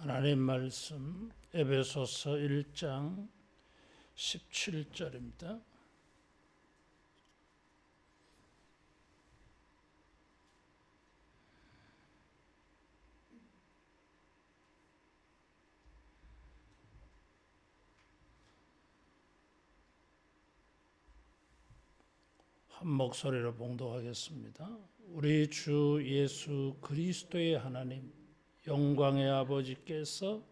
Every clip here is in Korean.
하나님 말씀 에베소서 1장 17절입니다. 한 목소리로 봉독하겠습니다. 우리 주 예수 그리스도의 하나님 영광의 아버지께서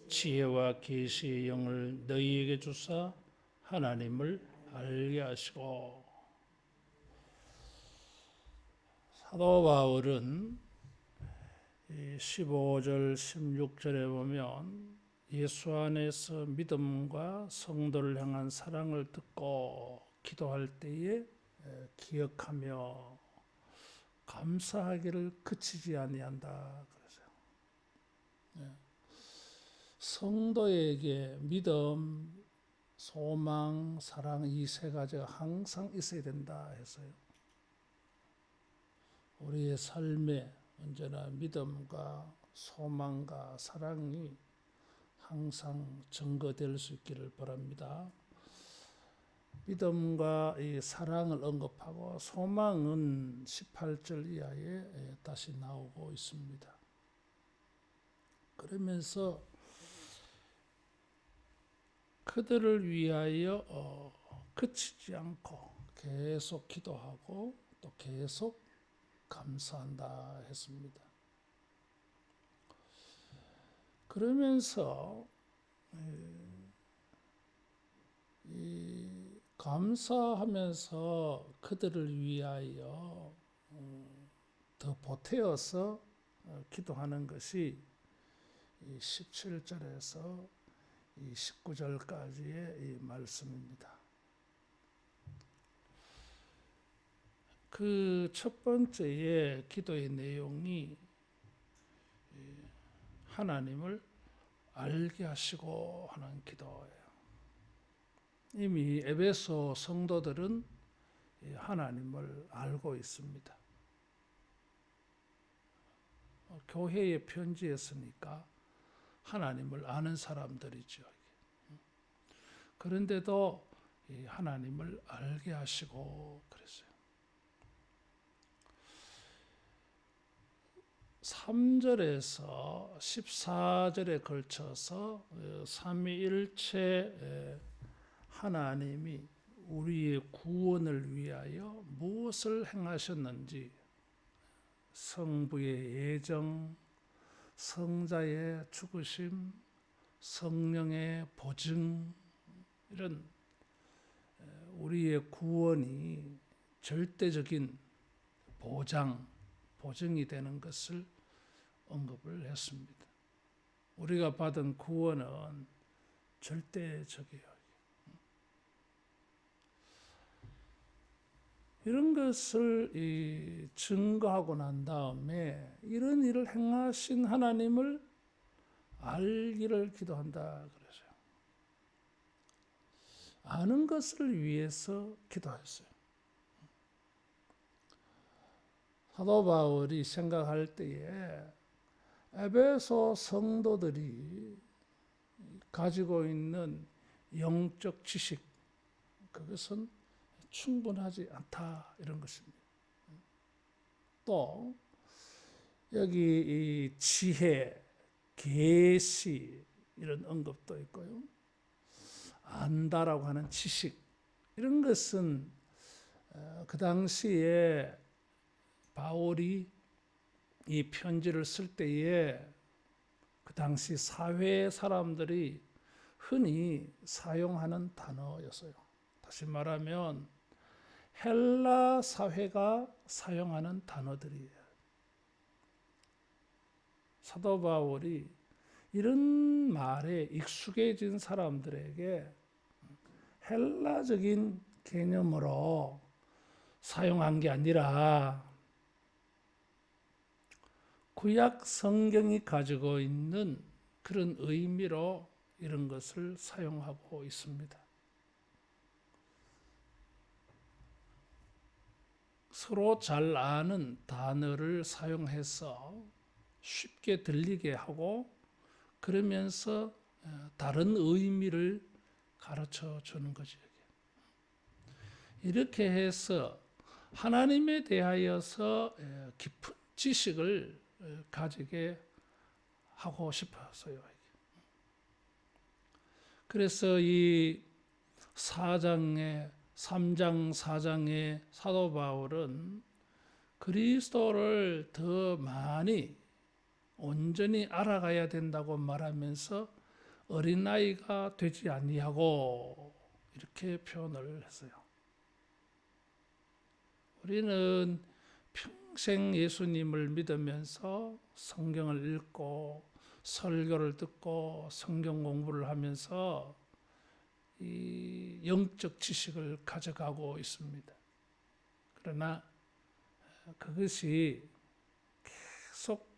지혜와 계시의 영을 너희에게 주사 하나님을 알게 하시고. 사도 바울은 15절 16절에 보면 예수 안에서 믿음과 성도를 향한 사랑을 듣고 기도할 때에 기억하며 감사하기를 그치지 아니한다 그러세요. 성도에게 믿음, 소망, 사랑 이 세 가지가 항상 있어야 된다 해서요. 우리의 삶에 언제나 믿음과 소망과 사랑이 항상 증거될 수 있기를 바랍니다. 믿음과 이 사랑을 언급하고 소망은 18절 이하에 다시 나오고 있습니다. 그러면서 그들을 위하여 그치지 않고 계속 기도하고 또 계속 감사한다 했습니다. 그러면서 이 감사하면서 그들을 위하여 더 보태어서 기도하는 것이 17절에서 19절까지의 말씀입니다. 그 첫 번째의 기도의 내용이 하나님을 알게 하시고 하는 기도예요. 이미 에베소 성도들은 하나님을 알고 있습니다. 교회에 편지했으니까 하나님을 아는 사람들이죠. 그런데도 하나님을 알게 하시고 그랬어요. 3절에서 14절에 걸쳐서 삼위일체 하나님이 우리의 구원을 위하여 무엇을 행하셨는지, 성부의 예정, 성자의 죽으심, 성령의 보증, 이런 우리의 구원이 절대적인 보증이 되는 것을 언급을 했습니다. 우리가 받은 구원은 절대적이에요. 이런 것을 증거하고 난 다음에 이런 일을 행하신 하나님을 알기를 기도한다 그러죠. 아는 것을 위해서 기도했어요. 사도 바울이 생각할 때에 에베소 성도들이 가지고 있는 영적 지식, 그것은 충분하지 않다 이런 것입니다. 또 여기 이 지혜, 계시 이런 언급도 있고요. 안다라고 하는 지식, 이런 것은 그 당시에 바울이 이 편지를 쓸 때에 그 당시 사회 사람들이 흔히 사용하는 단어였어요. 다시 말하면 헬라 사회가 사용하는 단어들이에요. 사도 바울이 이런 말에 익숙해진 사람들에게 헬라적인 개념으로 사용한 게 아니라 구약 성경이 가지고 있는 그런 의미로 이런 것을 사용하고 있습니다. 서로 잘 아는 단어를 사용해서 쉽게 들리게 하고 그러면서 다른 의미를 가르쳐 주는 거죠. 이렇게 해서 하나님에 대하여서 깊은 지식을 가지게 하고 싶었어요. 그래서 이 3장 4장의 사도 바울은 그리스도를 더 많이 온전히 알아가야 된다고 말하면서 어린아이가 되지 아니하고 이렇게 표현을 했어요. 우리는 평생 예수님을 믿으면서 성경을 읽고 설교를 듣고 성경 공부를 하면서 이 영적 지식을 가져가고 있습니다. 그러나 그것이 계속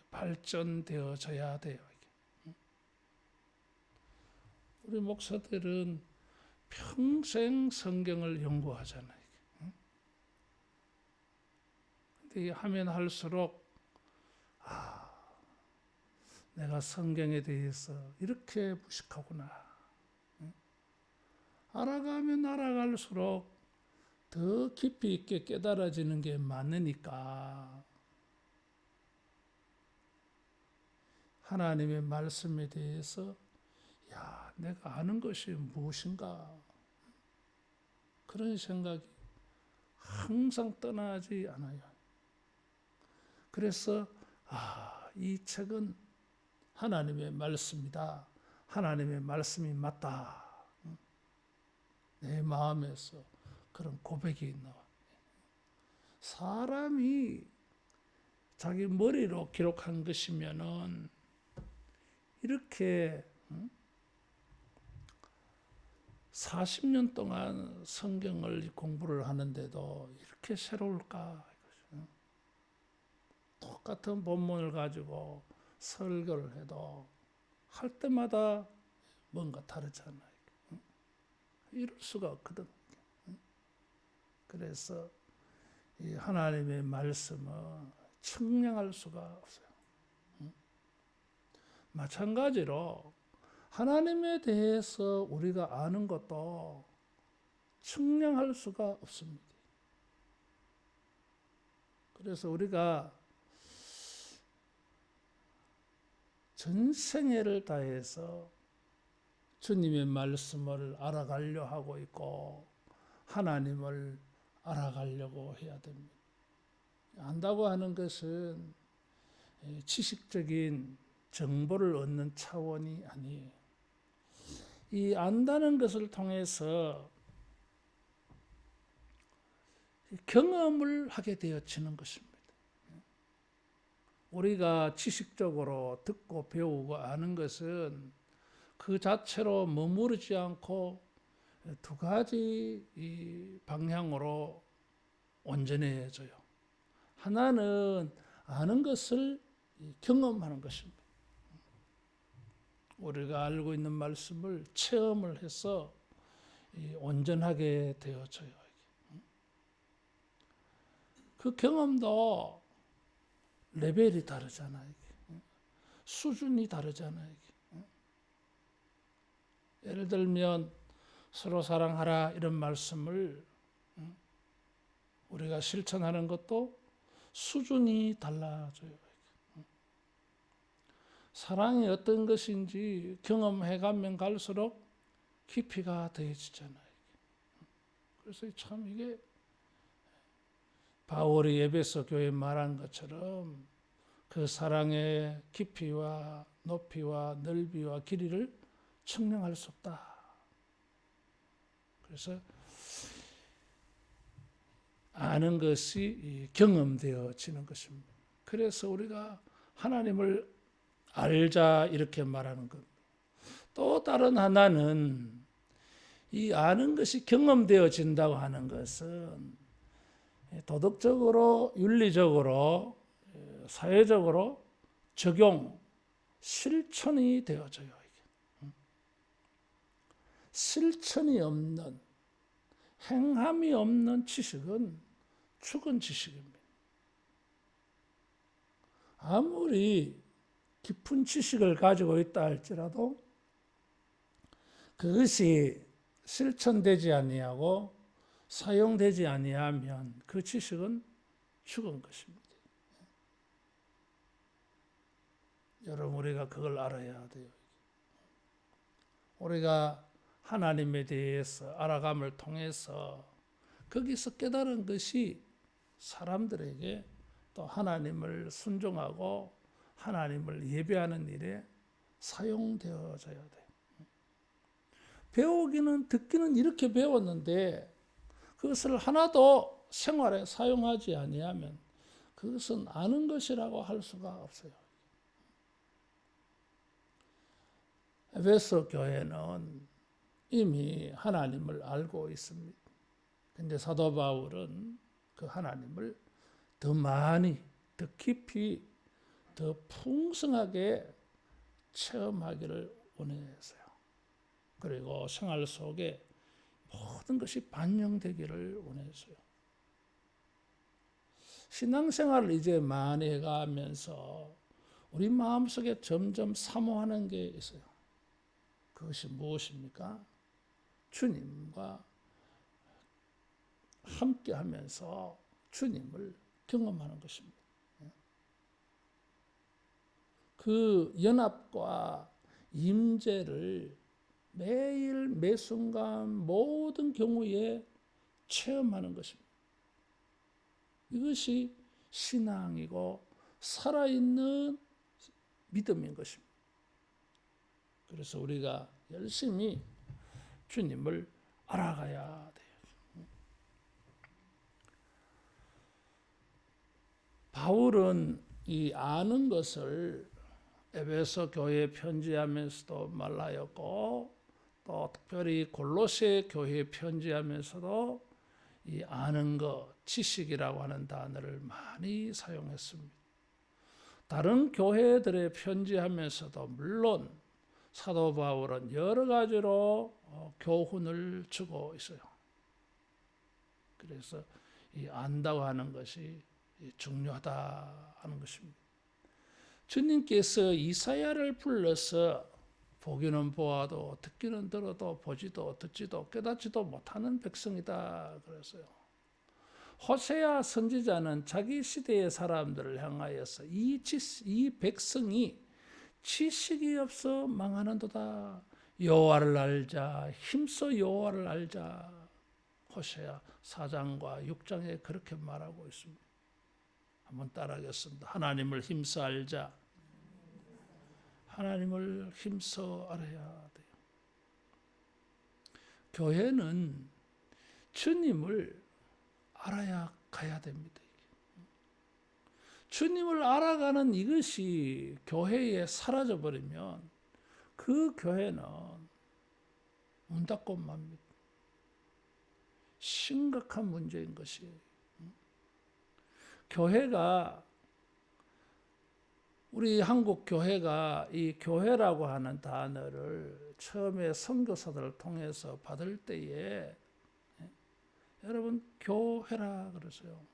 발전되어져야 돼요. 우리 목사들은 평생 성경을 연구하잖아요. 근데 하면 할수록 내가 성경에 대해서 이렇게 무식하구나. 알아가면 알아갈수록 더 깊이 있게 깨달아지는 게 많으니까 하나님의 말씀에 대해서 내가 아는 것이 무엇인가 그런 생각이 항상 떠나지 않아요. 그래서 이 책은 하나님의 말씀이다. 하나님의 말씀이 맞다. 내 마음에서 그런 고백이 나와. 사람이 자기 머리로 기록한 것이면은 이렇게 40년 동안 성경을 공부를 하는데도 이렇게 새로울까? 똑같은 본문을 가지고 설교를 해도 할 때마다 뭔가 다르잖아요. 이럴 수가 없거든. 그래서 이 하나님의 말씀은 측량할 수가 없어요. 마찬가지로 하나님에 대해서 우리가 아는 것도 측량할 수가 없습니다. 그래서 우리가 전생애를 다해서 주님의 말씀을 알아가려 하고 있고 하나님을 알아가려고 해야 됩니다. 안다고 하는 것은 지식적인 정보를 얻는 차원이 아니에요. 이 안다는 것을 통해서 경험을 하게 되어지는 것입니다. 우리가 지식적으로 듣고 배우고 아는 것은 그 자체로 머무르지 않고 두 가지 이 방향으로 온전해져요. 하나는 아는 것을 경험하는 것입니다. 우리가 알고 있는 말씀을 체험을 해서 온전하게 되어져요. 그 경험도 레벨이 다르잖아요. 수준이 다르잖아요. 예를 들면 서로 사랑하라 이런 말씀을 우리가 실천하는 것도 수준이 달라져요. 사랑이 어떤 것인지 경험해가면 갈수록 깊이가 더해지잖아요. 그래서 참 이게 바울이 에베소 교회에 말한 것처럼 그 사랑의 깊이와 높이와 넓이와 길이를 측량할 수 없다. 그래서 아는 것이 경험되어지는 것입니다. 그래서 우리가 하나님을 알자 이렇게 말하는 것. 또 다른 하나는 이 아는 것이 경험되어진다고 하는 것은 도덕적으로, 윤리적으로, 사회적으로 적용, 실천이 되어져요. 실천이 없는, 행함이 없는 지식은 죽은 지식입니다. 아무리 깊은 지식을 가지고 있다 할지라도 그것이 실천되지 아니하고 사용되지 아니하면 그 지식은 죽은 것입니다. 여러분, 우리가 그걸 알아야 돼요. 우리가 하나님에 대해서 알아감을 통해서 거기서 깨달은 것이 사람들에게 또 하나님을 순종하고 하나님을 예배하는 일에 사용되어져야 돼요. 배우기는, 듣기는 이렇게 배웠는데 그것을 하나도 생활에 사용하지 아니하면 그것은 아는 것이라고 할 수가 없어요. 에베소 교회는 이미 하나님을 알고 있습니다. 근데 사도 바울은 그 하나님을 더 많이, 더 깊이, 더 풍성하게 체험하기를 원했어요. 그리고 생활 속에 모든 것이 반영되기를 원했어요. 신앙생활을 이제 많이 해가면서 우리 마음속에 점점 사모하는 게 있어요. 그것이 무엇입니까? 주님과 함께 하면서 주님을 경험하는 것입니다. 그 연합과 임재를 매일 매순간 모든 경우에 체험하는 것입니다. 이것이 신앙이고 살아있는 믿음인 것입니다. 그래서 우리가 열심히 주님을 알아가야 돼요. 바울은 이 아는 것을 에베소 교회에 편지하면서도 말하였고 또 특별히 골로새 교회에 편지하면서도 이 아는 것, 지식이라고 하는 단어를 많이 사용했습니다. 다른 교회들에 편지하면서도 물론 사도 바울은 여러 가지로 교훈을 주고 있어요. 그래서 이 안다고 하는 것이 중요하다 하는 것입니다. 주님께서 이사야를 불러서 보기는 보아도 듣기는 들어도 보지도 듣지도 깨닫지도 못하는 백성이다 그랬어요. 호세아 선지자는 자기 시대의 사람들을 향하여서 이 백성이 지식이 없어 망하는도다. 여호와를 알자, 힘써 여호와를 알자. 호세아 4장과 6장에 그렇게 말하고 있습니다. 한번 따라하겠습니다. 하나님을 힘써 알자. 하나님을 힘써 알아야 돼요. 교회는 주님을 알아야 가야 됩니다. 주님을 알아가는 이것이 교회에 사라져버리면 그 교회는 문 닫고 맙니다. 심각한 문제인 것이에요. 교회가, 우리 한국 교회가 이 교회라고 하는 단어를 처음에 선교사들을 통해서 받을 때에 여러분 교회라 그러세요.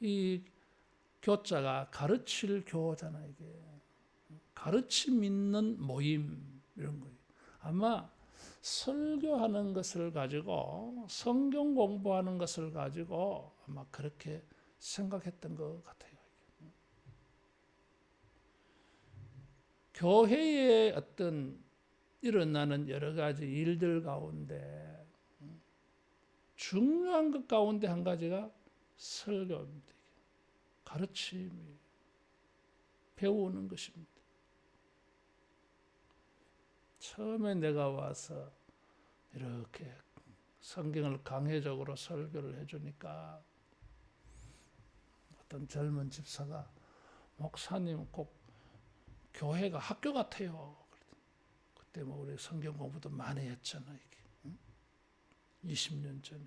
이 교자가 가르칠 교잖아요. 이게 가르침 있는 모임 이런 거예요. 아마 설교하는 것을 가지고 성경 공부하는 것을 가지고 아마 그렇게 생각했던 것 같아요. 교회에 어떤 일어나는 여러 가지 일들 가운데 중요한 것 가운데 한 가지가 설교입니다. 가르침이 배우는 것입니다. 처음에 내가 와서 이렇게 성경을 강해적으로 설교를 해주니까 어떤 젊은 집사가 목사님 꼭 교회가 학교 같아요. 그때 뭐 우리 성경 공부도 많이 했잖아 이게. 20년 전에.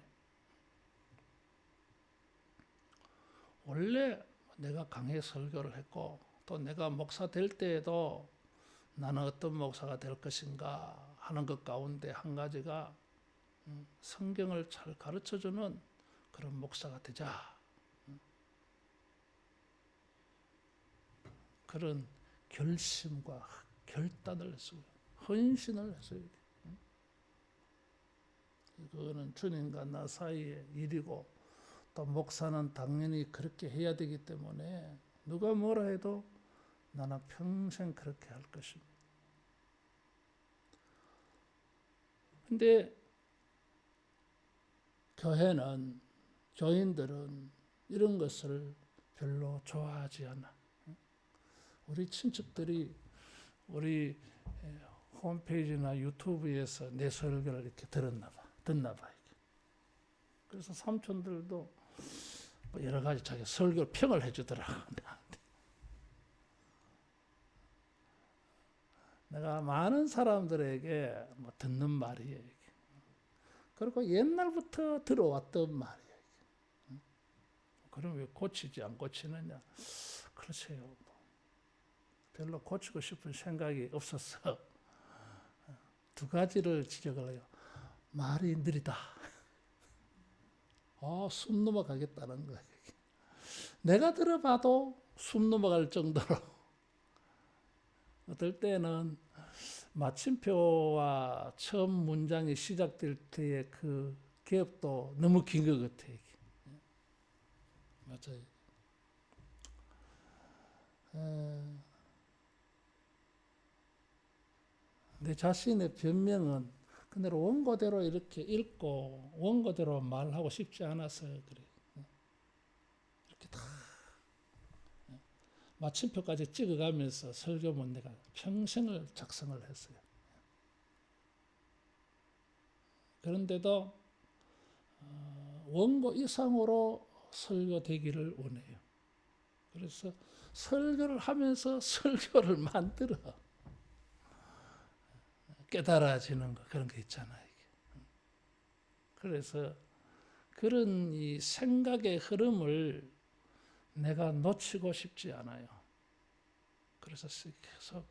원래 내가 강해 설교를 했고 또 내가 목사 될 때에도 나는 어떤 목사가 될 것인가 하는 것 가운데 한 가지가 성경을 잘 가르쳐주는 그런 목사가 되자. 그런 결심과 결단을 했어요. 헌신을 했어요. 그거는 주님과 나 사이의 일이고 또 목사는 당연히 그렇게 해야 되기 때문에 누가 뭐라 해도 나는 평생 그렇게 할 것입니다. 근데 교회는, 교인들은 이런 것을 별로 좋아하지 않아. 우리 친척들이 우리 홈페이지나 유튜브에서 내 설교를 이렇게 듣나 봐. 그래서 삼촌들도 여러 가지 자기 설교 평을 해주더라고. 내가 많은 사람들에게 듣는 말이에요. 그리고 옛날부터 들어왔던 말이에요. 그럼 왜 고치지 안 고치느냐? 그렇죠. 별로 고치고 싶은 생각이 없어서 두 가지를 지적을 해요. 말이 느리다. 숨 넘어가겠다는 거예요. 내가 들어봐도 숨 넘어갈 정도로 어떨 때는 마침표와 처음 문장이 시작될 때의 그 갭도 너무 긴 것 같아요. 맞아요. 내 자신의 변명은 그대로 원고대로 이렇게 읽고 원고대로 말하고 싶지 않아서 그래요. 이렇게 다 마침표까지 찍어가면서 설교문 내가 평생을 작성을 했어요. 그런데도 원고 이상으로 설교되기를 원해요. 그래서 설교를 하면서 설교를 만들어 깨달아지는 거 그런 게 있잖아요. 그래서 그런 이 생각의 흐름을 내가 놓치고 싶지 않아요. 그래서 계속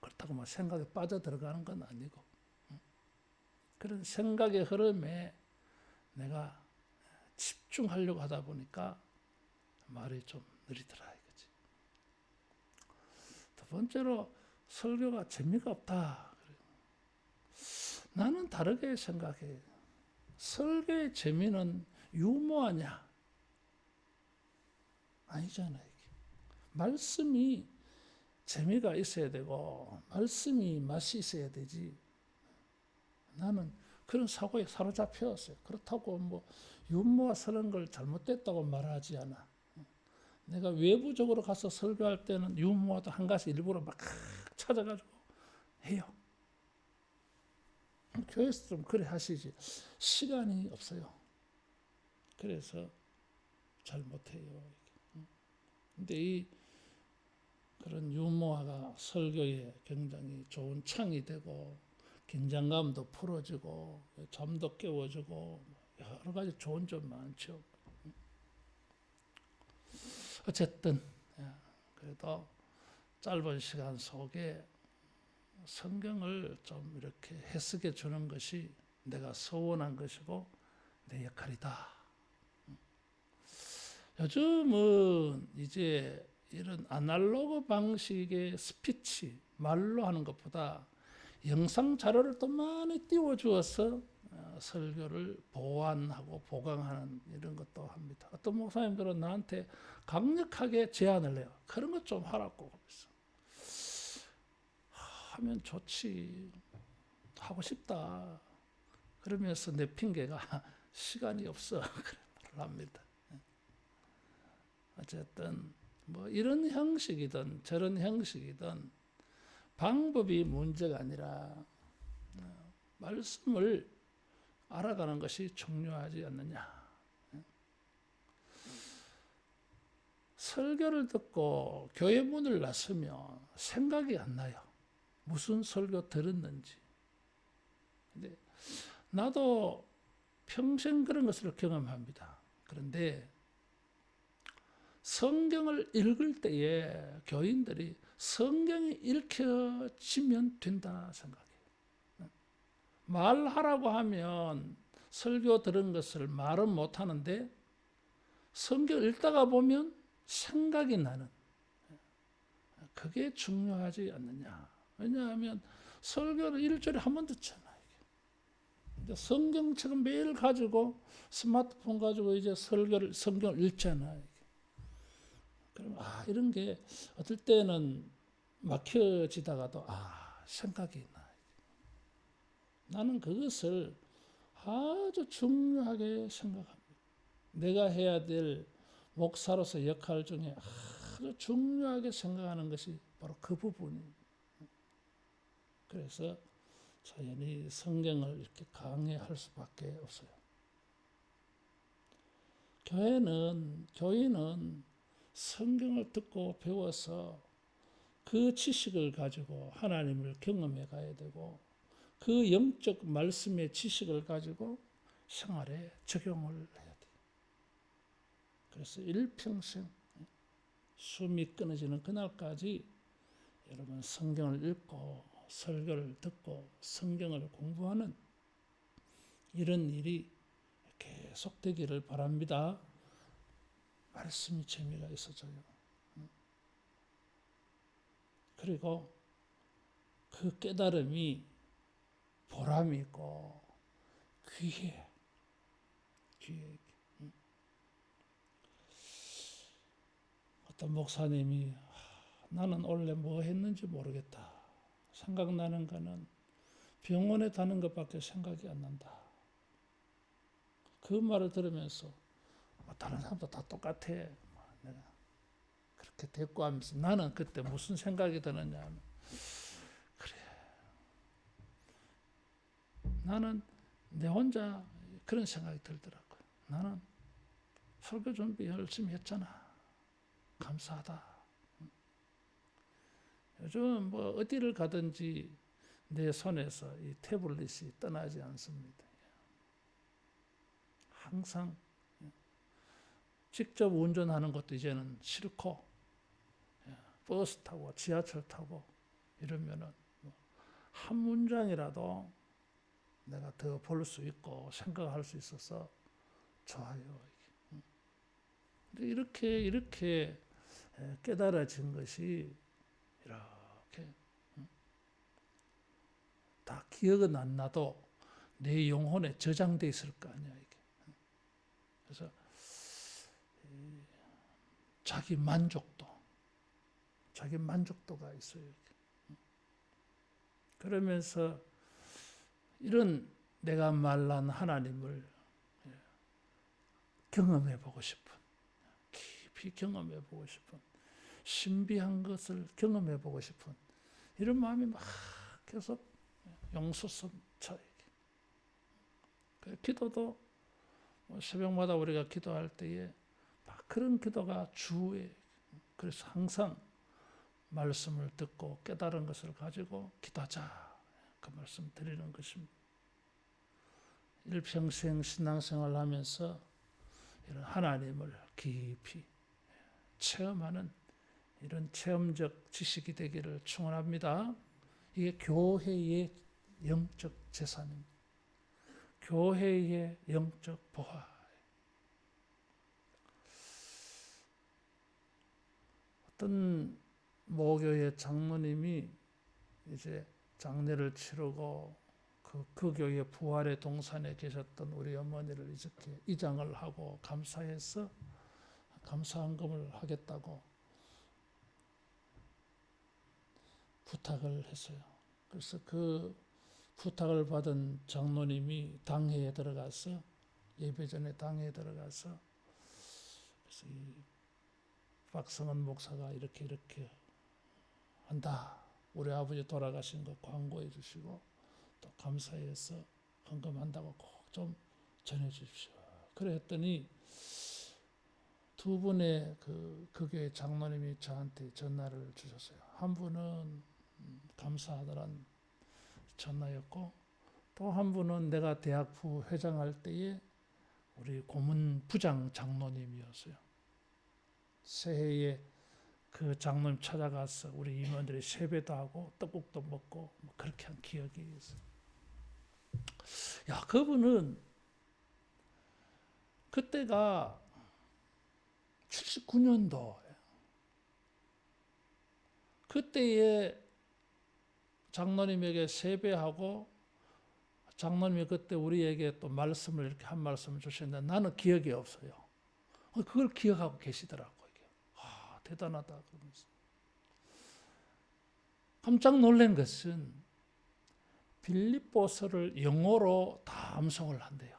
그렇다고 막 생각에 빠져들어가는 건 아니고 그런 생각의 흐름에 내가 집중하려고 하다 보니까 말이 좀 느리더라 이거지. 두 번째로 설교가 재미가 없다. 나는 다르게 생각해. 설교의 재미는 유머하냐? 아니잖아요. 말씀이 재미가 있어야 되고 말씀이 맛이 있어야 되지. 나는 그런 사고에 사로잡혔어요. 그렇다고 유머와 서는 걸 잘못됐다고 말하지 않아. 내가 외부적으로 가서 설교할 때는 유머도 한 가지 일부러 막 찾아가지고 해요. 교회에서 좀 그래 하시지. 시간이 없어요. 그래서 잘 못해요. 근데 그런 유머가 설교에 굉장히 좋은 창이 되고 긴장감도 풀어주고 잠도 깨워주고 여러 가지 좋은 점 많죠. 어쨌든 그래도 짧은 시간 속에 성경을 좀 이렇게 해석해 주는 것이 내가 소원한 것이고 내 역할이다. 요즘은 이제 이런 아날로그 방식의 스피치, 말로 하는 것보다 영상 자료를 또 많이 띄워주어서 설교를 보완하고 보강하는 이런 것도 합니다. 어떤 목사님들은 나한테 강력하게 제안을 해요. 그런 것 좀 하라고. 하면 좋지. 하고 싶다. 그러면서 내 핑계가 시간이 없어. 그런 말을 합니다. 어쨌든 이런 형식이든 저런 형식이든 방법이 문제가 아니라 말씀을 알아가는 것이 중요하지 않느냐. 설교를 듣고 교회 문을 나서면 생각이 안 나요. 무슨 설교 들었는지. 근데 나도 평생 그런 것을 경험합니다. 그런데 성경을 읽을 때에 교인들이 성경이 읽혀지면 된다 생각해요. 말하라고 하면 설교 들은 것을 말은 못하는데 성경 읽다가 보면 생각이 나는. 그게 중요하지 않느냐. 왜냐하면 설교를 일주일에 한 번 듣잖아요. 이제 성경책은 매일 가지고 스마트폰 가지고 이제 성경을 읽잖아요. 그럼 이런 게 어떨 때는 막혀지다가도 생각이 나. 나는 그것을 아주 중요하게 생각합니다. 내가 해야 될 목사로서 역할 중에 아주 중요하게 생각하는 것이 바로 그 부분입니다. 그래서 자연히 성경을 이렇게 강해할 수밖에 없어요. 교회는 성경을 듣고 배워서 그 지식을 가지고 하나님을 경험해 가야 되고 그 영적 말씀의 지식을 가지고 생활에 적용을 해야 돼요. 그래서 일평생 숨이 끊어지는 그날까지 여러분 성경을 읽고 설교를 듣고 성경을 공부하는 이런 일이 계속되기를 바랍니다. 말씀이 재미가 있어져요. 그리고 그 깨달음이 보람이 있고 귀해. 어떤 목사님이 나는 원래 뭐 했는지 모르겠다. 생각나는 거는 병원에 가는 것밖에 생각이 안 난다. 그 말을 들으면서 다른 사람도 다 똑같아. 내가 그렇게 대꾸하면서 나는 그때 무슨 생각이 드느냐 하면 그래. 나는 내 혼자 그런 생각이 들더라고요. 나는 설교 준비 열심히 했잖아. 감사하다. 요즘 뭐 어디를 가든지 내 손에서 이 태블릿이 떠나지 않습니다. 항상 직접 운전하는 것도 이제는 싫고 버스 타고 지하철 타고 이러면은 한 문장이라도 내가 더 볼 수 있고 생각할 수 있어서 좋아요. 이렇게 깨달아진 것이 이렇게 다 기억은 안 나도 내 영혼에 저장돼 있을 거 아니야 이게. 그래서 자기 만족도가 있어요. 그러면서 이런 내가 말한 하나님을 경험해보고 싶은, 깊이 경험해보고 싶은, 신비한 것을 경험해보고 싶은 이런 마음이 막 계속 용솟음쳐요. 기도도 새벽마다 우리가 기도할 때에 막 그런 기도가 주에 그래서 항상 말씀을 듣고 깨달은 것을 가지고 기도하자 그 말씀 드리는 것입니다. 일평생 신앙생활을 하면서 이런 하나님을 깊이 체험하는 이런 체험적 지식이 되기를 축원합니다. 이게 교회의 영적 재산입니다. 교회의 영적 보화. 어떤 모교의 장로님이 이제 장례를 치르고 그 교회 부활의 동산에 계셨던 우리 어머니를 이렇게 이장을 하고 감사해서 감사헌금을 하겠다고 부탁을 했어요. 그래서 그 부탁을 받은 장로님이 당회에 들어가서 예배 전에 당회에 들어가서 그래서 이 박성은 목사가 이렇게 한다. 우리 아버지 돌아가신 거 광고해 주시고 또 감사해서 헌금한다고 꼭 좀 전해 주십시오. 그래 했더니 두 분의 그 교회 장로님이 저한테 전화를 주셨어요. 한 분은 감사하다는 전화였고 또 한 분은 내가 대학부 회장할 때에 우리 고문 부장 장로님이었어요. 새해에 그 장로님 찾아가서 우리 임원들이 세배도 하고 떡국도 먹고 뭐 그렇게 한 기억이 있어요. 야, 그분은 그때가 79년도 그때에 장로님에게 세배하고 장로님이 그때 우리에게 또 말씀을 이렇게 한 말씀을 주셨는데 나는 기억이 없어요. 그걸 기억하고 계시더라고요. 대단하다 그러면서. 깜짝 놀란 것은 빌립보서를 영어로 다 암송을 한대요.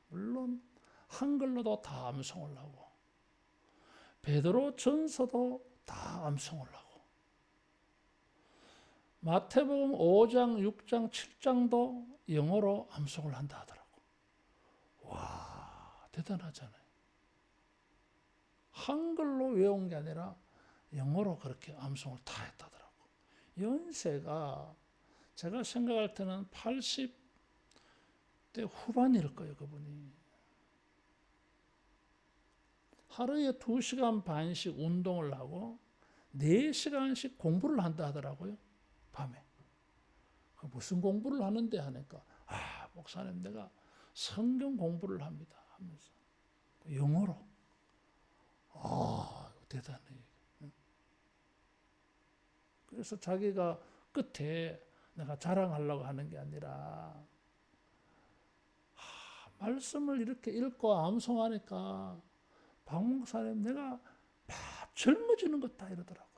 물론 한글로도 다 암송을 하고 베드로 전서도 다 암송을 하고 마태복음 5장, 6장, 7장도 영어로 암송을 한다 하더라고. 와, 대단하잖아요. 한글로 외운 게 아니라 영어로 그렇게 암송을 다 했다더라고. 연세가 제가 생각할 때는 80대 후반일 거예요, 그분이. 하루에 2시간 반씩 운동을 하고 4시간씩 공부를 한다 하더라고요, 밤에. 무슨 공부를 하는데 하니까 목사님 내가 성경 공부를 합니다 하면서 영어로. 대단해. 그래서 자기가 끝에 내가 자랑하려고 하는 게 아니라 말씀을 이렇게 읽고 암송하니까 박 목사님 내가 막 젊어지는 것 다 이러더라고요.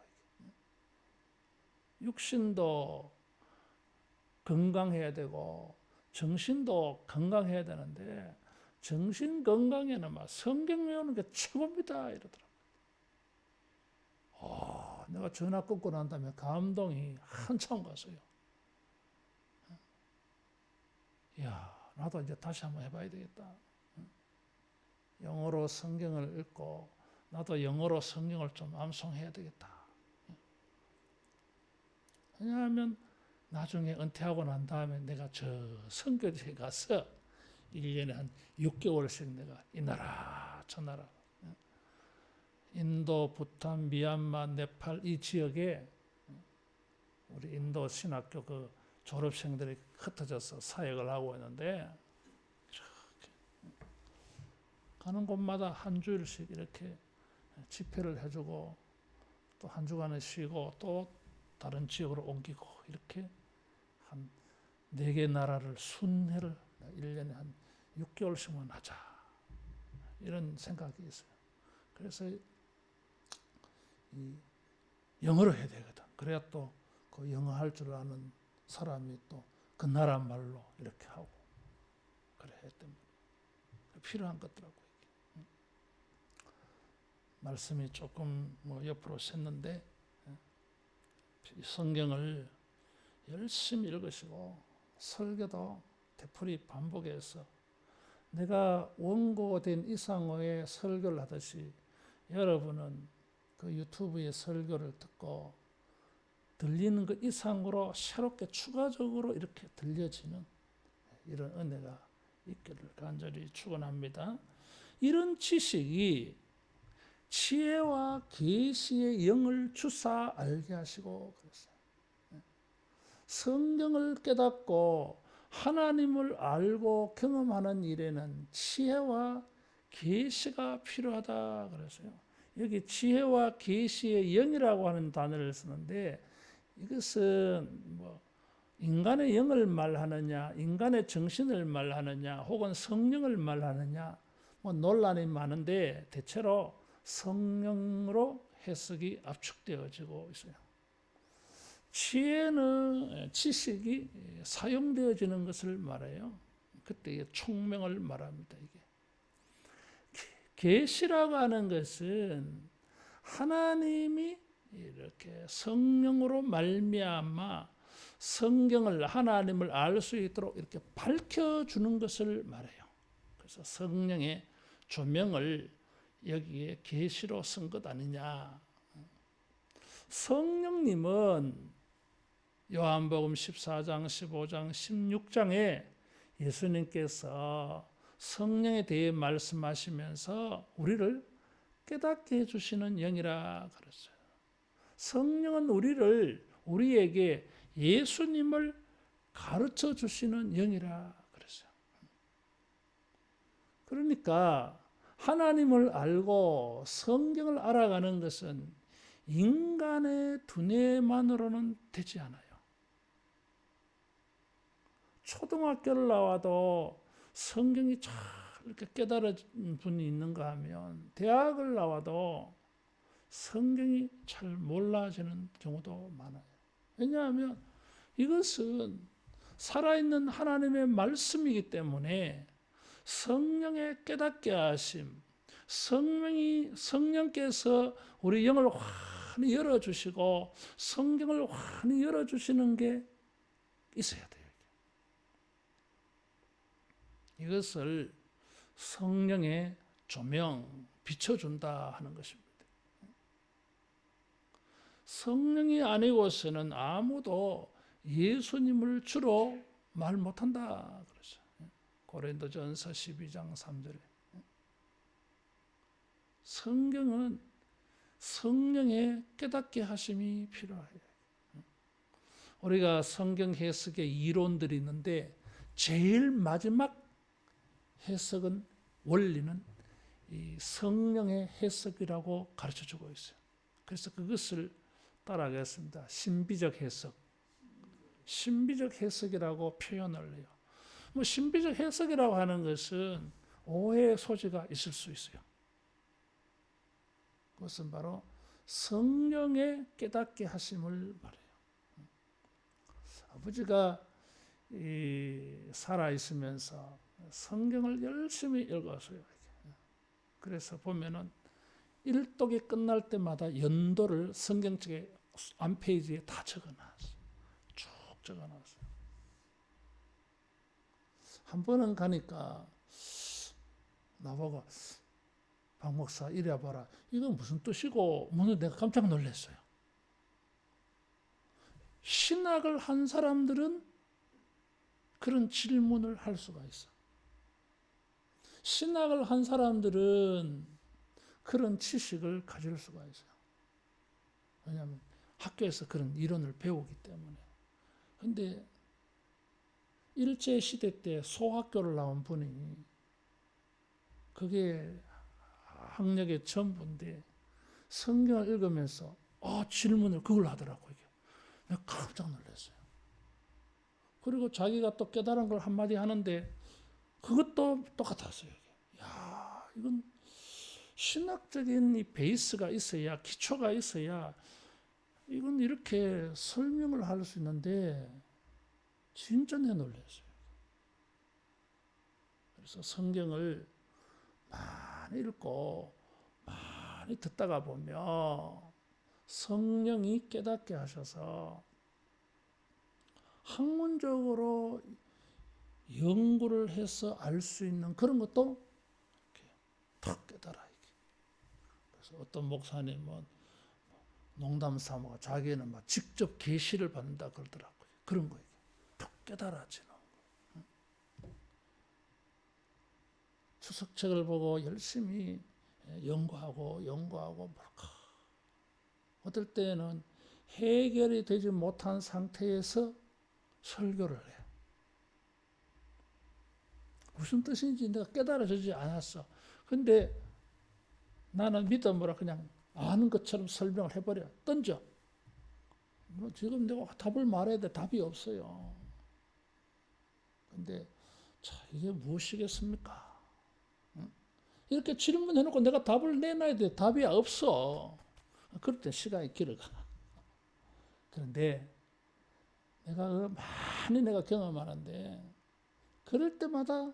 육신도 건강해야 되고 정신도 건강해야 되는데 정신 건강에는 막 성경 외우는 게 최고입니다 이러더라고요. 내가 전화 끊고 난 다음에 감동이 한참 갔어요. 야, 나도 이제 다시 한번 해봐야 되겠다. 영어로 성경을 읽고 나도 영어로 성경을 좀 암송해야 되겠다. 왜냐하면 나중에 은퇴하고 난 다음에 내가 저 선교지에 가서 1년에 한 6개월씩 내가 이 나라 저 나라 인도, 부탄, 미얀마, 네팔 이 지역에 우리 인도 신학교 그 졸업생들이 흩어져서 사역을 하고 있는데 가는 곳마다 한 주일씩 이렇게 집회를 해주고 또 한 주간은 쉬고 또 다른 지역으로 옮기고 이렇게 한 4개 나라를 순회를 1년에 한 6개월씩만 하자 이런 생각이 있어요. 그래서 이 영어로 해야 되거든. 그래야 또 그 영어 할 줄 아는 사람이 또 그 나라 말로 이렇게 하고 그래 했던 필요한 것더라고요. 말씀이 조금 옆으로 샜는데 성경을 열심히 읽으시고 설교도 되풀이 반복해서 내가 원고된 이상호의 설교를 하듯이 여러분은 그 유튜브의 설교를 듣고 들리는 것 이상으로 새롭게 추가적으로 이렇게 들려지는 이런 은혜가 있기를 간절히 축원합니다. 이런 지식이 지혜와 계시의 영을 주사 알게 하시고 그랬어요. 성경을 깨닫고 하나님을 알고 경험하는 일에는 지혜와 계시가 필요하다 그랬어요. 여기 지혜와 계시의 영이라고 하는 단어를 쓰는데 이것은 인간의 영을 말하느냐, 인간의 정신을 말하느냐, 혹은 성령을 말하느냐 논란이 많은데 대체로 성령으로 해석이 압축되어지고 있어요. 지혜는 지식이 사용되어지는 것을 말해요. 그때 총명을 말합니다. 이게 계시라고 하는 것은 하나님이 이렇게 성령으로 말미암아 성경을 하나님을 알 수 있도록 이렇게 밝혀주는 것을 말해요. 그래서 성령의 조명을 여기에 계시로 쓴 것 아니냐. 성령님은 요한복음 14장, 15장, 16장에 예수님께서 성령에 대해 말씀하시면서 우리를 깨닫게 해주시는 영이라 그랬어요. 성령은 우리에게 예수님을 가르쳐 주시는 영이라 그랬어요. 그러니까 하나님을 알고 성경을 알아가는 것은 인간의 해, 두뇌만으로는 되지 않아요. 초등학교를 나와도 성경이 잘 이렇게 깨달은 분이 있는가 하면 대학을 나와도 성경이 잘 몰라지는 경우도 많아요. 왜냐하면 이것은 살아있는 하나님의 말씀이기 때문에 성령의 깨닫게 하심, 성령께서 우리 영을 환히 열어주시고 성경을 환히 열어주시는 게 있어야 돼요. 이것을 성령의 조명, 비춰준다 하는 것입니다. 성령이 아니고서는 아무도 예수님을 주로 말 못한다 그러죠. 고린도전서 12장 3절에 성경은 성령의 깨닫게 하심이 필요해요. 우리가 성경 해석의 이론들이 있는데 제일 마지막 해석은 원리는 이 성령의 해석이라고 가르쳐주고 있어요. 그래서 그것을 따라가겠습니다. 신비적 해석, 신비적 해석이라고 표현을 해요. 뭐 신비적 해석이라고 하는 것은 오해의 소지가 있을 수 있어요. 그것은 바로 성령의 깨닫게 하심을 말해요. 아버지가 살아 있으면서 성경을 열심히 읽었어요. 그래서 보면은 일독이 끝날 때마다 연도를 성경책의 앞페이지에 다 적어놨어요. 쭉 적어놨어요. 한 번은 가니까 나보고 박 목사 이래 봐라. 이건 무슨 뜻이고 문을 내가 깜짝 놀랐어요. 신학을 한 사람들은 그런 질문을 할 수가 있어. 신학을 한 사람들은 그런 지식을 가질 수가 있어요. 왜냐하면 학교에서 그런 이론을 배우기 때문에. 근데 일제시대 때 소학교를 나온 분이 그게 학력의 전부인데 성경을 읽으면서 질문을 그걸 하더라고요. 내가 깜짝 놀랐어요. 그리고 자기가 또 깨달은 걸 한마디 하는데 그것도 똑같았어요. 야, 이건 신학적인 이 베이스가 있어야, 기초가 있어야 이건 이렇게 설명을 할 수 있는데 진짜 내 놀랐어요. 그래서 성경을 많이 읽고 많이 듣다가 보면 성령이 깨닫게 하셔서 학문적으로 연구를 해서 알 수 있는 그런 것도 탁 깨달아요. 그래서 어떤 목사님은 농담 삼아 자기는 막 직접 계시를 받는다 그러더라고요. 그런 거예요. 탁 깨달아지는 거. 추석책을 보고 열심히 연구하고 어떨 때는 해결이 되지 못한 상태에서 설교를 해요. 무슨 뜻인지 내가 깨달아지지 않았어. 근데 나는 믿음으로 그냥 아는 것처럼 설명을 해버려. 던져. 뭐 지금 내가 답을 말해야 돼. 답이 없어요. 근데 자, 이게 무엇이겠습니까? 응? 이렇게 질문해놓고 내가 답을 내놔야 돼. 답이 없어. 그럴 때 시간이 길어가. 그런데 내가 많이 경험하는데 그럴 때마다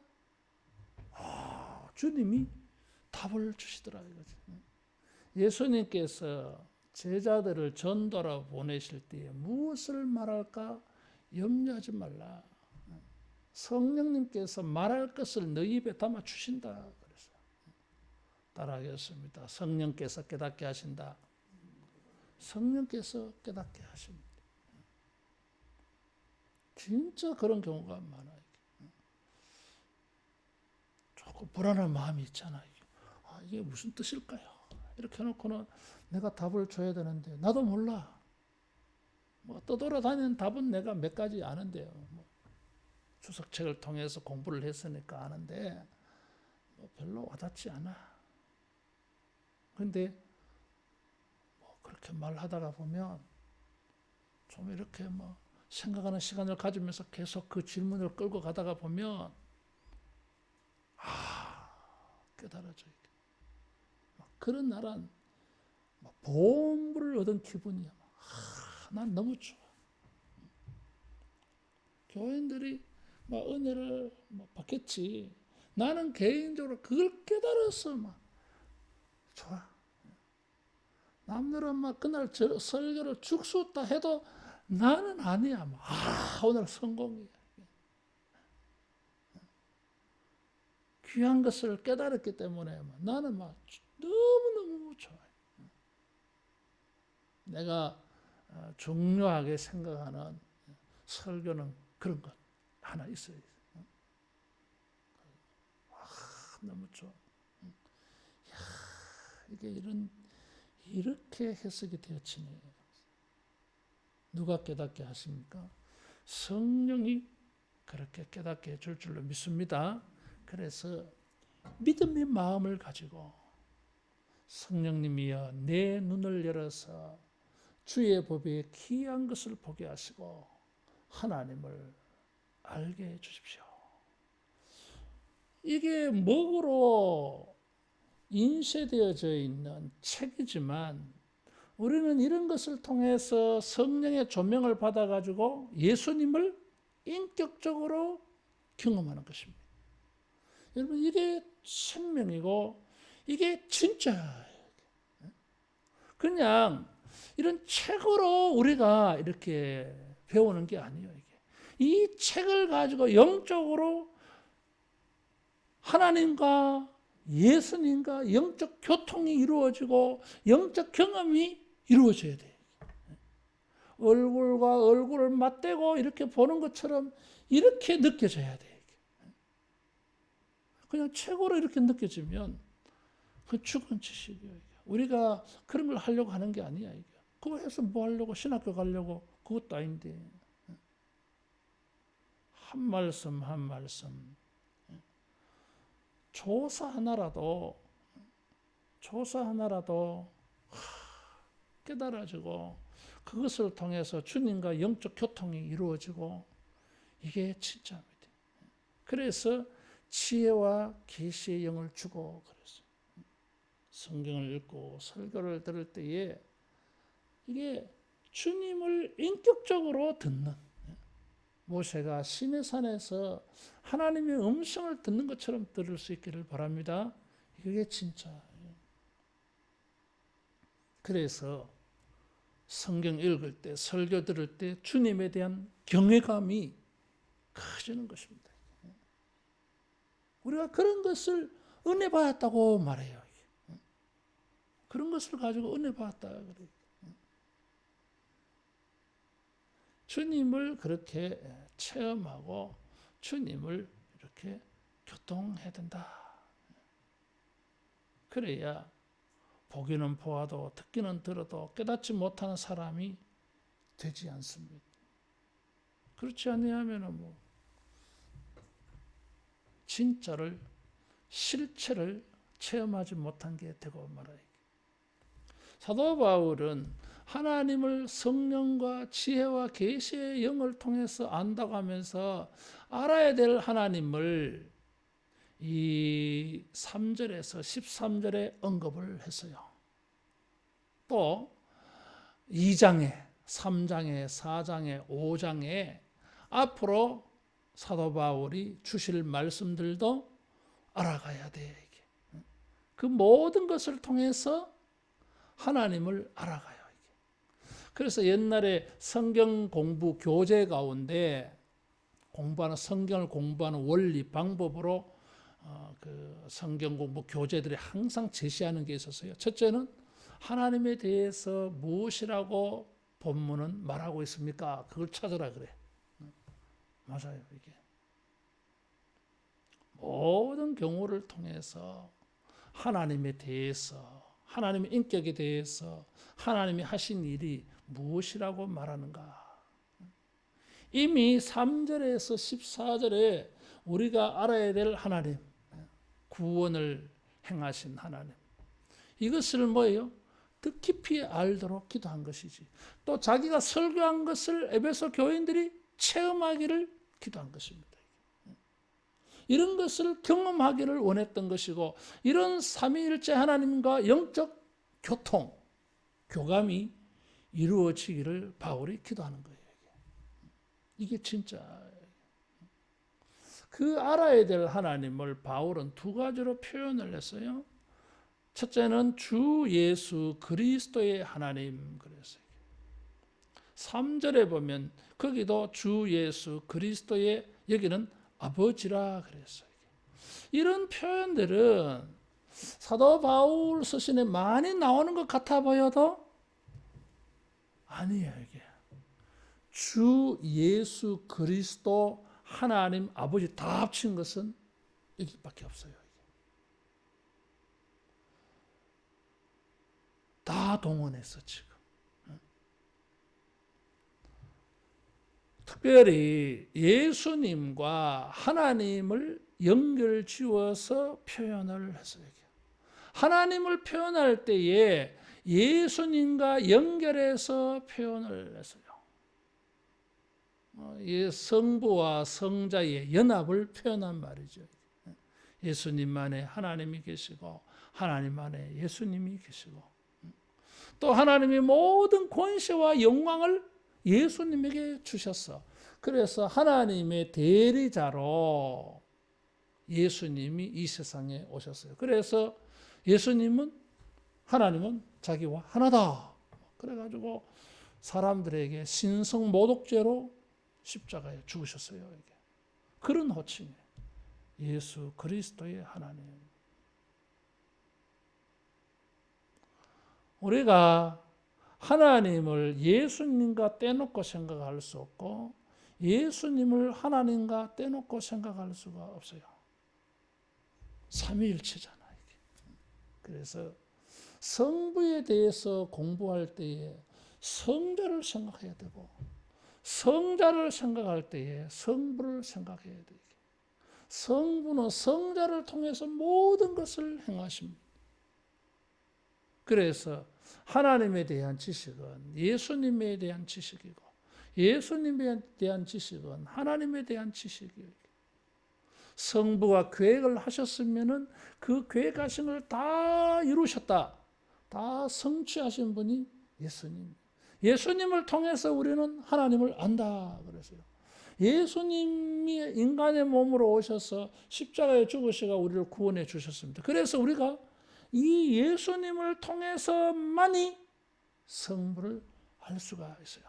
주님이 답을 주시더라 이거지. 예수님께서 제자들을 전도로 보내실 때에 무엇을 말할까 염려하지 말라. 성령님께서 말할 것을 너희 입에 담아 주신다 그랬어요. 따라하겠습니다. 성령께서 깨닫게 하신다. 성령께서 깨닫게 하십니다. 진짜 그런 경우가 많아요. 조금 불안한 마음이 있잖아요. 이게 무슨 뜻일까요? 이렇게 해놓고는 내가 답을 줘야 되는데 나도 몰라. 뭐 떠돌아다니는 답은 내가 몇 가지 아는데요. 뭐 추석책을 통해서 공부를 했으니까 아는데 뭐 별로 와닿지 않아. 그런데 뭐 그렇게 말하다가 보면 좀 이렇게 뭐 생각하는 시간을 가지면서 계속 그 질문을 끌고 가다가 보면 깨달아져요. 그런 날은 보물을 얻은 기분이야. 난 너무 좋아. 교인들이 막 은혜를 받겠지. 나는 개인적으로 그걸 깨달아서 막 좋아. 남들은 막 그날 설교를 죽었다 해도 나는 아니야. 오늘 성공이야. 귀한 것을 깨달았기 때문에 나는 막 너무너무 좋아요. 내가 중요하게 생각하는 설교는 그런 것 하나 있어요. 너무 좋아. 이게 이렇게 해석이 되어지네. 누가 깨닫게 하십니까? 성령이 그렇게 깨닫게 해줄 줄로 믿습니다. 그래서 믿음의 마음을 가지고 성령님이여 내 눈을 열어서 주의 법에 귀한 것을 보게 하시고 하나님을 알게 해 주십시오. 이게 먹으로 인쇄되어져 있는 책이지만 우리는 이런 것을 통해서 성령의 조명을 받아가지고 예수님을 인격적으로 경험하는 것입니다. 여러분 이게 생명이고 이게 진짜예요. 그냥 이런 책으로 우리가 이렇게 배우는 게 아니에요. 이 책을 가지고 영적으로 하나님과 예수님과 영적 교통이 이루어지고 영적 경험이 이루어져야 돼요. 얼굴과 얼굴을 맞대고 이렇게 보는 것처럼 이렇게 느껴져야 돼요. 그냥 책으로 이렇게 느껴지면 그 죽은 지식이에요. 우리가 그런 걸 하려고 하는 게 아니야. 그거 해서 뭐 하려고 신학교 가려고 그것도 아닌데 한 말씀 한 말씀 조사 하나라도 깨달아지고 그것을 통해서 주님과 영적 교통이 이루어지고 이게 진짜입니다. 그래서 지혜와 계시의 영을 주고 그랬어요. 성경을 읽고 설교를 들을 때에 이게 주님을 인격적으로 듣는 모세가 시내산에서 하나님의 음성을 듣는 것처럼 들을 수 있기를 바랍니다. 이게 진짜예요. 그래서 성경 읽을 때 설교 들을 때 주님에 대한 경외감이 커지는 것입니다. 우리가 그런 것을 은혜 받았다고 말해요. 그런 것을 가지고 은혜 받았다 그래요. 주님을 그렇게 체험하고 주님을 이렇게 교통해야 된다. 그래야 보기는 보아도 듣기는 들어도 깨닫지 못하는 사람이 되지 않습니다. 그렇지 아니하면 진짜를 실체를 체험하지 못한 게 되고 말아요. 사도 바울은 하나님을 성령과 지혜와 계시의 영을 통해서 안다고 하면서 알아야 될 하나님을 이 3절에서 13절에 언급을 했어요. 또 2장에, 3장에, 4장에, 5장에 앞으로 사도 바울이 주실 말씀들도 알아가야 돼. 그 모든 것을 통해서 하나님을 알아가요. 그래서 옛날에 성경 공부 교재 가운데 성경을 공부하는 원리 방법으로 그 성경 공부 교재들이 항상 제시하는 게 있었어요. 첫째는 하나님에 대해서 무엇이라고 본문은 말하고 있습니까? 그걸 찾으라 그래. 맞아요, 이게. 모든 경우를 통해서 하나님에 대해서, 하나님의 인격에 대해서, 하나님이 하신 일이 무엇이라고 말하는가? 이미 3절에서 14절에 우리가 알아야 될 하나님, 구원을 행하신 하나님. 이것을 뭐예요? 더 깊이 알도록 기도한 것이지. 또 자기가 설교한 것을 에베소 교인들이 체험하기를 기도한 것입니다. 이런 것을 경험하기를 원했던 것이고, 이런 삼위일체 하나님과 영적 교통, 교감이 이루어지기를 바울이 기도하는 거예요. 이게 진짜 그 알아야 될 하나님을 바울은 두 가지로 표현을 했어요. 첫째는 주 예수 그리스도의 하나님 그랬어요. 3절에 보면 거기도 주 예수 그리스도의, 여기는 아버지라 그랬어요. 이런 표현들은 사도 바울 서신에 많이 나오는 것 같아 보여도 아니에요. 이게 주 예수 그리스도 하나님 아버지 다 합친 것은 여기밖에 없어요. 다 동원했어 지금. 특별히 예수님과 하나님을 연결 지어서 표현을 했어요. 하나님을 표현할 때에 예수님과 연결해서 표현을 했어요. 성부와 성자의 연합을 표현한 말이죠. 예수님 안에 하나님이 계시고 하나님 안에 예수님이 계시고, 또 하나님이 모든 권세와 영광을 예수님에게 주셨어. 그래서 하나님의 대리자로 예수님이 이 세상에 오셨어요. 그래서 예수님은, 하나님은 자기와 하나다. 그래가지고 사람들에게 신성모독죄로 십자가에 죽으셨어요. 이게. 그런 호칭이에요. 예수 그리스도의 하나님. 우리가 하나님을 예수님과 떼놓고 생각할 수 없고 예수님을 하나님과 떼놓고 생각할 수가 없어요. 삼위일체잖아요. 그래서 성부에 대해서 공부할 때에 성자를 생각해야 되고, 성자를 생각할 때에 성부를 생각해야 돼요. 성부는 성자를 통해서 모든 것을 행하십니다. 그래서 하나님에 대한 지식은 예수님에 대한 지식이고, 예수님에 대한 지식은 하나님에 대한 지식이에요. 성부가 계획을 하셨으면은 그 계획하신 걸 다 이루셨다, 다 성취하신 분이 예수님. 예수님을 통해서 우리는 하나님을 안다 그랬어요. 예수님이 인간의 몸으로 오셔서 십자가에 죽으시고 우리를 구원해 주셨습니다. 그래서 우리가 이 예수님을 통해서만이 성부를 알 수가 있어요.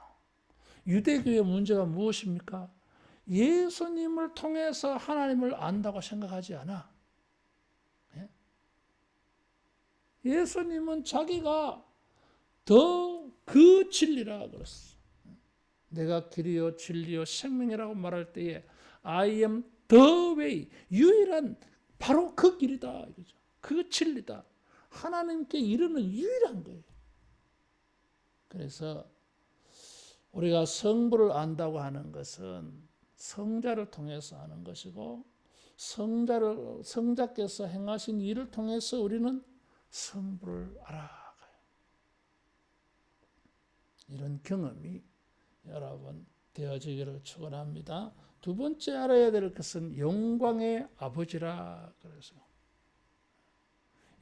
유대교의 문제가 무엇입니까? 예수님을 통해서 하나님을 안다고 생각하지 않아. 예수님은 자기가 더 그 진리라 그랬어. 내가 길이요 진리요 생명이라고 말할 때에 I am the way, 유일한 바로 그 길이다 이거죠. 그 진리다. 하나님께 이르는 유일한 거예요. 그래서 우리가 성부를 안다고 하는 것은 성자를 통해서 아는 것이고, 성자께서 행하신 일을 통해서 우리는 성부를 알아가요. 이런 경험이 여러분 되어지기를 축원합니다. 두 번째 알아야 될 것은 영광의 아버지라 그래서,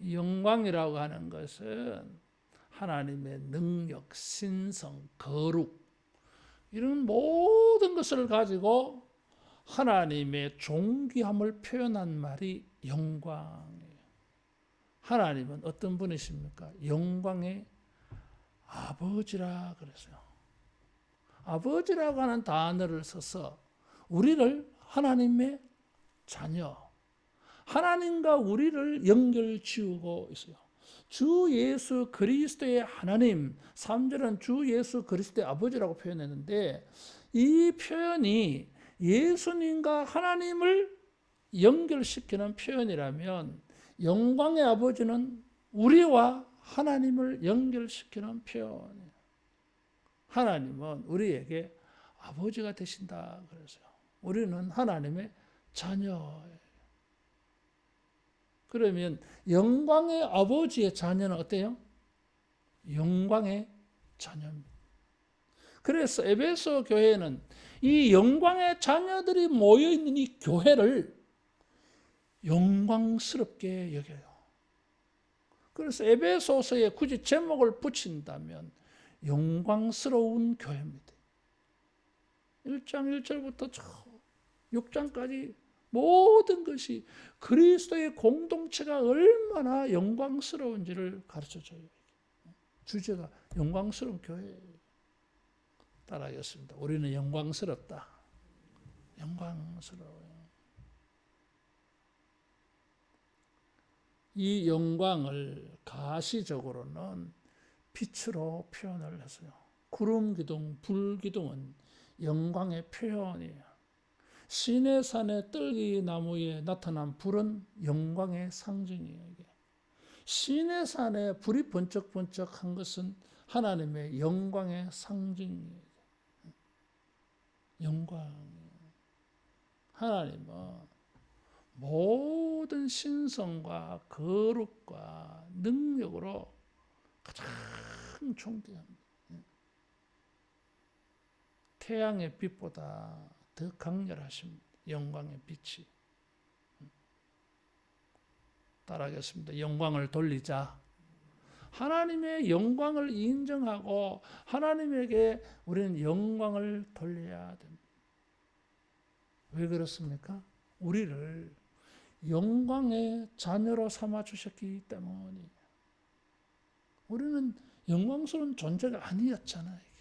영광이라고 하는 것은 하나님의 능력, 신성, 거룩, 이런 모든 것을 가지고 하나님의 존귀함을 표현한 말이 영광이에요. 하나님은 어떤 분이십니까? 영광의 아버지라 그랬어요. 아버지라고 하는 단어를 써서 우리를 하나님의 자녀, 하나님과 우리를 연결 지우고 있어요. 주 예수 그리스도의 하나님, 3절은 주 예수 그리스도의 아버지라고 표현했는데, 이 표현이 예수님과 하나님을 연결시키는 표현이라면, 영광의 아버지는 우리와 하나님을 연결시키는 표현이에요. 하나님은 우리에게 아버지가 되신다 그래서요. 우리는 하나님의 자녀예요. 그러면 영광의 아버지의 자녀는 어때요? 영광의 자녀입니다. 그래서 에베소 교회는 이 영광의 자녀들이 모여있는 이 교회를 영광스럽게 여겨요. 그래서 에베소서에 굳이 제목을 붙인다면 영광스러운 교회입니다. 1장 1절부터 6장까지 모든 것이 그리스도의 공동체가 얼마나 영광스러운지를 가르쳐줘요. 주제가 영광스러운 교회예요. 따라하겠습니다. 우리는 영광스럽다. 영광스러워요. 이 영광을 가시적으로는 빛으로 표현을 했어요. 구름 기둥, 불 기둥은 영광의 표현이에요. 시내산의 떨기 나무에 나타난 불은 영광의 상징이에요. 이게. 시내산에 불이 번쩍번쩍한 것은 하나님의 영광의 상징이에요. 영광이에요. 하나님은 모든 신성과 거룩과 능력으로 가장 존귀합니다. 태양의 빛보다 더 강렬하십니다. 영광의 빛이. 따라하겠습니다. 영광을 돌리자. 하나님의 영광을 인정하고 하나님에게 우리는 영광을 돌려야 됩니다. 왜 그렇습니까? 우리를 영광의 자녀로 삼아 주셨기 때문이에요. 우리는 영광스러운 존재가 아니었잖아요.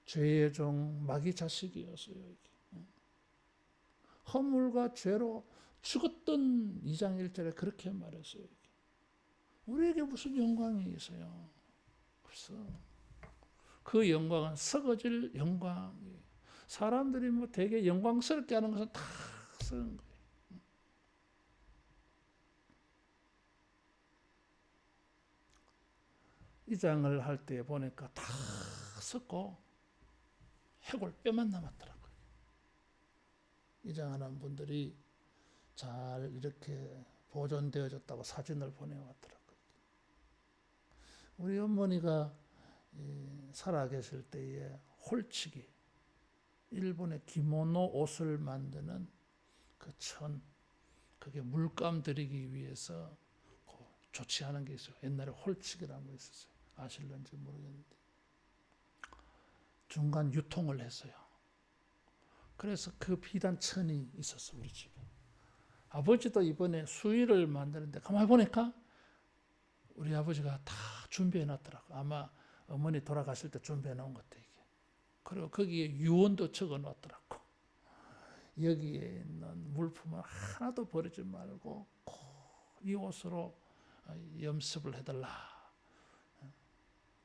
죄의 종, 마귀 자식이었어요. 허물과 죄로 죽었던 2장 1절에 그렇게 말했어요. 우리에게 무슨 영광이 있어요? 그래서 그 영광은 썩어질 영광이에요. 사람들이 뭐 되게 영광스럽게 하는 것은 다 썩은 거예요. 이 장을 할 때 보니까 다 썩고 해골 뼈만 남았더라고요. 이 장 하는 분들이 잘 이렇게 보존되어졌다고 사진을 보내왔더라고요. 우리 어머니가 살아계실 때에 홀치기, 일본의 기모노 옷을 만드는 그 그게 물감 들이기 위해서 조치하는 게 있어요. 옛날에 홀치기라는 거 있었어요. 아실런지 모르겠는데. 중간 유통을 했어요. 그래서 그 비단 천이 있었어, 우리 집에. 아버지도 이번에 수의를 만드는데 가만히 보니까 우리 아버지가 다 준비해 놨더라고. 아마 어머니 돌아가실 때 준비해 놓은 것 같아, 이게. 그리고 거기에 유언도 적어 놨더라고. 여기에 있는 물품을 하나도 버리지 말고 꼭 이 옷으로 염습을 해달라.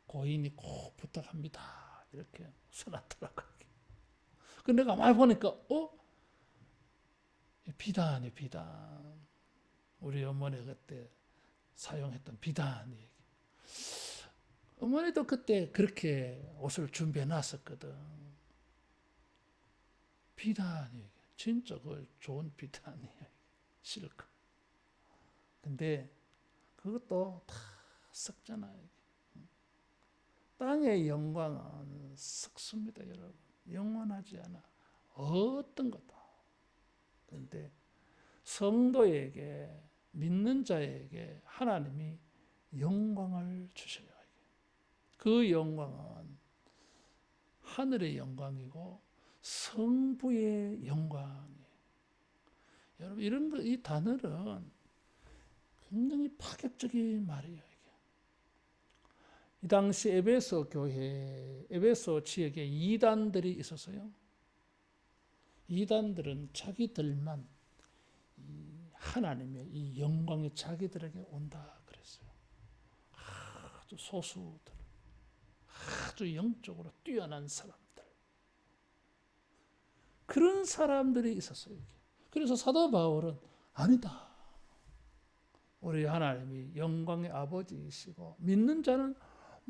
고인이 꼭 부탁합니다. 이렇게 써놨더라고. 근데 내가 많이 보니까 비단이 비단. 우리 어머니가 그때 사용했던 비단이. 어머니도 그때 그렇게 옷을 준비해 놨었거든. 비단이 진짜 그 좋은 비단이에요. 실크. 근데 그것도 다 썩잖아요. 땅의 영광은 썩습니다, 여러분. 영원하지 않아. 어떤 것도. 그런데 성도에게, 믿는 자에게 하나님이 영광을 주셔요. 그 영광은 하늘의 영광이고 성부의 영광이에요. 여러분, 이 단어는 굉장히 파격적인 말이에요. 이 당시 에베소 교회, 에베소 지역에 이단들이 있었어요. 이단들은 자기들만 하나님의 이 영광이 자기들에게 온다 그랬어요. 아주 소수들, 아주 영적으로 뛰어난 사람들. 그런 사람들이 있었어요. 그래서 사도 바울은 아니다. 우리 하나님이 영광의 아버지이시고 믿는 자는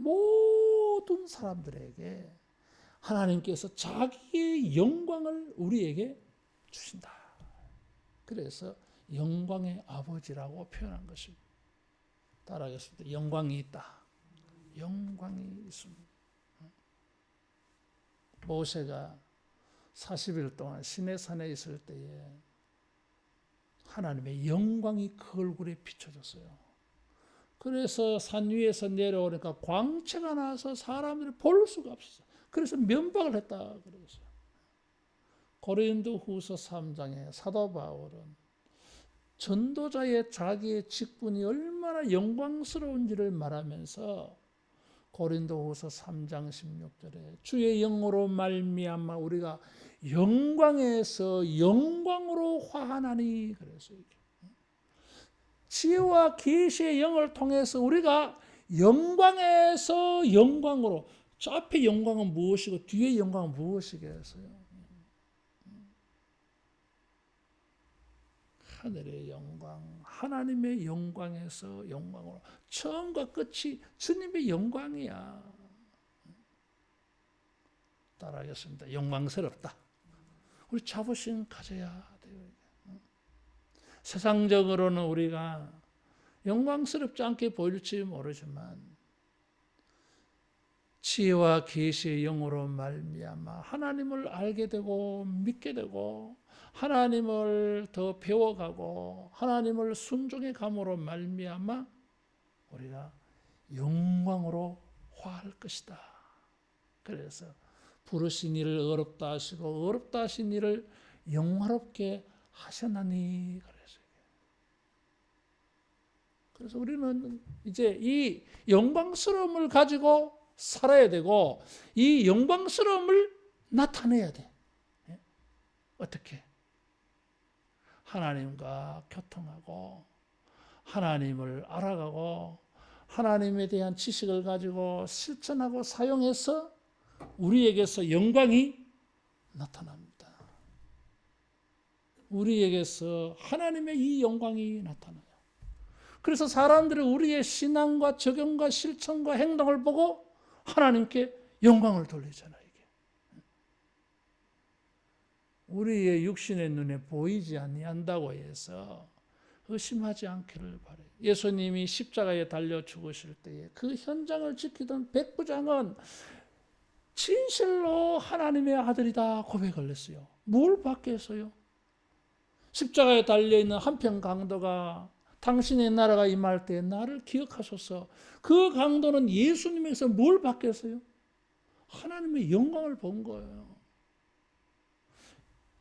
모든 사람들에게 하나님께서 자기의 영광을 우리에게 주신다. 그래서 영광의 아버지라고 표현한 것입니다. 따라하겠습니다. 영광이 있다. 영광이 있습니다. 모세가 40일 동안 시내산에 있을 때에 하나님의 영광이 그 얼굴에 비춰졌어요. 그래서 산 위에서 내려오니까 광채가 나서 사람들이 볼 수가 없었어요. 그래서 면박을 했다 그랬어요. 고린도후서 3장에 사도 바울은 전도자의 자기의 직분이 얼마나 영광스러운지를 말하면서 고린도후서 3장 16절에 주의 영으로 말미암아 우리가 영광에서 영광으로 화하나니 그랬어요. 지혜와 계시의 영을 통해서 우리가 영광에서 영광으로, 저 앞에 영광은 무엇이고 뒤에 영광은 무엇이겠어요? 하늘의 영광, 하나님의 영광에서 영광으로, 처음과 끝이 주님의 영광이야. 따라하겠습니다. 영광스럽다. 우리 자부심 가져야 돼요. 세상적으로는 우리가 영광스럽지 않게 보일지 모르지만 지혜와 계시의 영으로 말미암아 하나님을 알게 되고 믿게 되고 하나님을 더 배워가고 하나님을 순종해 감으로 말미암아 우리가 영광으로 화할 것이다. 그래서 부르신 일을 어렵다 하시고 어렵다 하신 일을 영화롭게 하셨나니 그랬어요. 그래서 우리는 이제 이 영광스러움을 가지고 살아야 되고 이 영광스러움을 나타내야 돼. 어떻게? 하나님과 교통하고 하나님을 알아가고 하나님에 대한 지식을 가지고 실천하고 사용해서 우리에게서 영광이 나타납니다. 우리에게서 하나님의 이 영광이 나타나요. 그래서 사람들은 우리의 신앙과 적용과 실천과 행동을 보고 하나님께 영광을 돌리잖아요. 이게. 우리의 육신의 눈에 보이지 아니한다고 해서 의심하지 않기를 바라요. 예수님이 십자가에 달려 죽으실 때에 그 현장을 지키던 백부장은 진실로 하나님의 아들이다 고백을 했어요. 뭘 받겠어요? 십자가에 달려있는 한편 강도가 당신의 나라가 임할 때 나를 기억하소서. 그 강도는 예수님에서 뭘 받겠어요? 하나님의 영광을 본 거예요.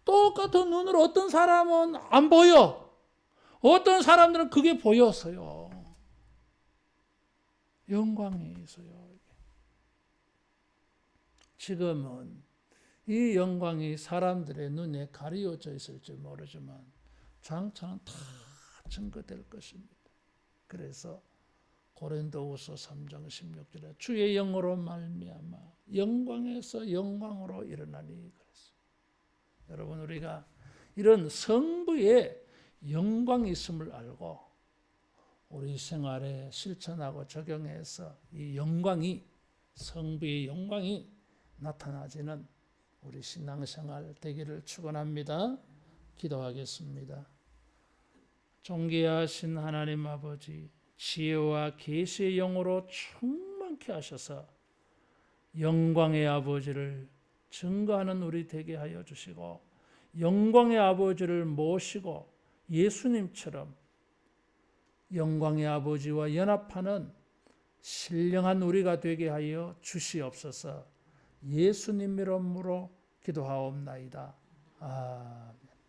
똑같은 눈으로 어떤 사람은 안 보여. 어떤 사람들은 그게 보였어요. 영광이 있어요. 지금은 이 영광이 사람들의 눈에 가려져 있을지 모르지만 장차는 다 증거될 것입니다. 그래서 고린도후서 3장 16절에 주의 영으로 말미암아 영광에서 영광으로 일어나니 그랬어요. 여러분 우리가 이런 성부의 영광이 있음을 알고 우리 생활에 실천하고 적용해서 이 영광이 성부의 영광이 나타나지는 우리 신앙생활 되기를 축원합니다. 기도하겠습니다. 존귀하신 하나님 아버지, 지혜와 계시의 영으로 충만케 하셔서 영광의 아버지를 증거하는 우리 되게 하여 주시고 영광의 아버지를 모시고 예수님처럼 영광의 아버지와 연합하는 신령한 우리가 되게 하여 주시옵소서. 예수님 이름으로 기도하옵나이다. 아멘.